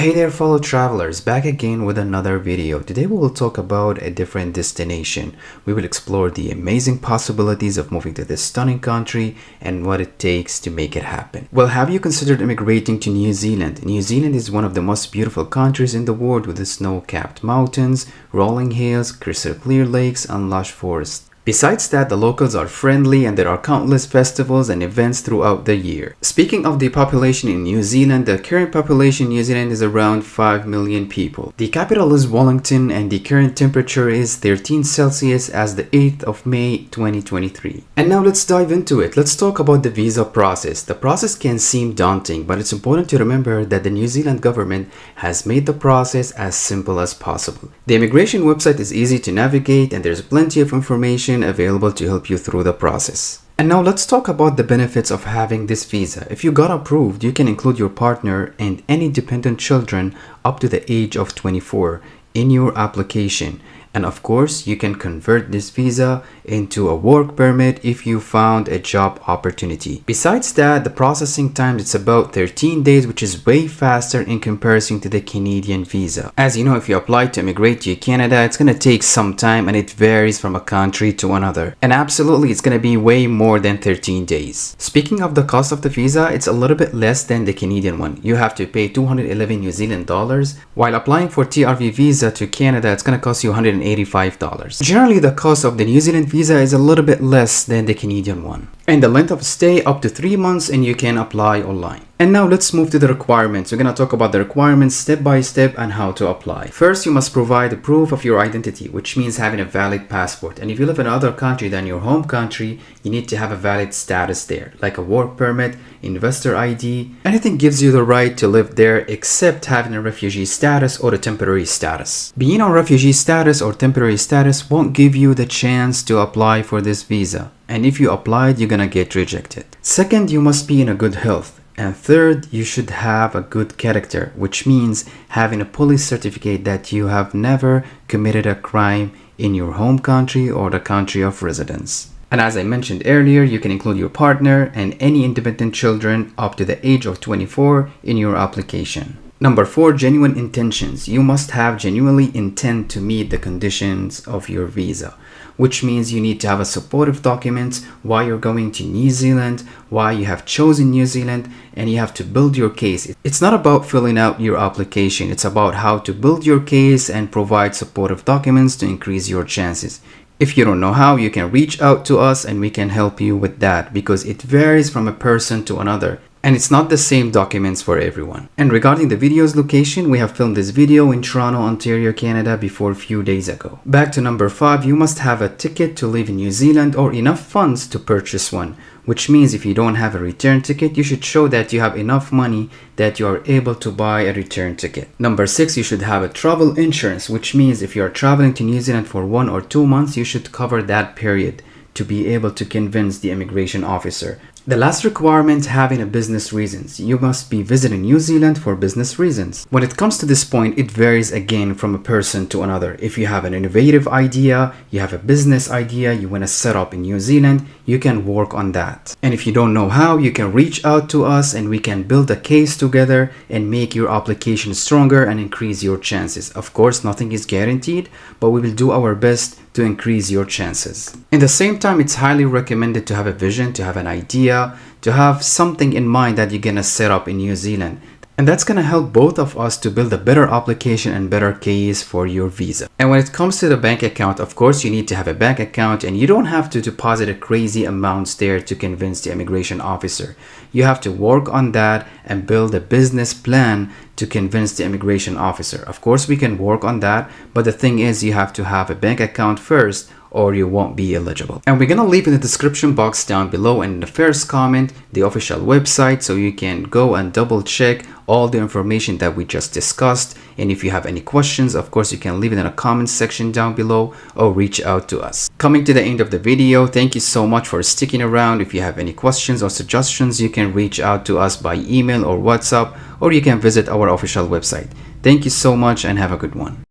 Hey there fellow travelers, back again with another video. Today we will talk about a different destination. We will explore the amazing possibilities of moving to this stunning country and what it takes to make it happen. Well, have you considered immigrating to New Zealand? New Zealand is one of the most beautiful countries in the world with the snow-capped mountains, rolling hills, crystal clear lakes, and lush forests. Besides that, the locals are friendly and there are countless festivals and events throughout the year. Speaking of the population in New Zealand, the current population in New Zealand is around 5 million people. The capital is Wellington and the current temperature is 13 Celsius as the 8th of May 2023. And now let's dive into it. Let's talk about the visa process. The process can seem daunting, but it's important to remember that the New Zealand government has made the process as simple as possible. The immigration website is easy to navigate and there's plenty of information available to help you through the process. And now let's talk about the benefits of having this visa. If you got approved, you can include your partner and any dependent children up to the age of 24 in your application. And of course, you can convert this visa into a work permit if you found a job opportunity. Besides that, the processing time is about 13 days, which is way faster in comparison to the Canadian visa. As you know, if you apply to immigrate to Canada, it's going to take some time and it varies from a country to another. And absolutely, it's going to be way more than 13 days. Speaking of the cost of the visa, it's a little bit less than the Canadian one. You have to pay 211 New Zealand dollars. While applying for TRV visa to Canada, it's going to cost you $185. Generally, the cost of the New Zealand visa is a little bit less than the Canadian one. And the length of stay up to 3 months, and you can apply online. And now let's move to the requirements. We're going to talk about the requirements step by step and how to apply. First, you must provide a proof of your identity, which means having a valid passport. And if you live in another country than your home country, you need to have a valid status there, like a work permit, investor ID. Anything gives you the right to live there except having a refugee status or a temporary status. Being on refugee status or temporary status won't give you the chance to apply for this visa. And if you applied, you're gonna get rejected. Second, you must be in a good health. And third, you should have a good character, which means having a police certificate that you have never committed a crime in your home country or the country of residence. And as I mentioned earlier, you can include your partner and any independent children up to the age of 24 in your application. Number 4, genuine intentions. You must have genuinely intend to meet the conditions of your visa, which means you need to have a supportive document why you're going to New Zealand, why you have chosen New Zealand, and you have to build your case. It's not about filling out your application. It's about how to build your case and provide supportive documents to increase your chances. If you don't know how, you can reach out to us and we can help you with that because it varies from a person to another. And it's not the same documents for everyone. And regarding the video's location, we have filmed this video in Toronto, Ontario, Canada before a few days ago. Back to number 5, you must have a ticket to live in New Zealand or enough funds to purchase one, which means if you don't have a return ticket, you should show that you have enough money that you are able to buy a return ticket. Number 6, you should have a travel insurance, which means if you are traveling to New Zealand for 1 or 2 months, you should cover that period to be able to convince the immigration officer. The last requirement, having a business reasons. You must be visiting New Zealand for business reasons. When it comes to this point, it varies again from a person to another. If you have an innovative idea, you have a business idea you want to set up in New Zealand, you can work on that. And if you don't know how, you can reach out to us and we can build a case together and make your application stronger and increase your chances. Of course, nothing is guaranteed, but we will do our best to increase your chances. In the same time, it's highly recommended to have a vision, to have an idea, to have something in mind that you're gonna set up in New Zealand. And that's gonna help both of us to build a better application and better case for your visa. And when it comes to the bank account, of course, you need to have a bank account and you don't have to deposit a crazy amounts there to convince the immigration officer. You have to work on that and build a business plan to convince the immigration officer. Of course, we can work on that, but the thing is you have to have a bank account first or you won't be eligible. And we're gonna leave in the description box down below and in the first comment the official website so you can go and double check all the information that we just discussed. And if you have any questions, of course, you can leave it in the comments section down below or reach out to us. Coming to the end of the video, thank you so much for sticking around. If you have any questions or suggestions, you can reach out to us by email or WhatsApp, or you can visit our official website. Thank you so much and have a good one.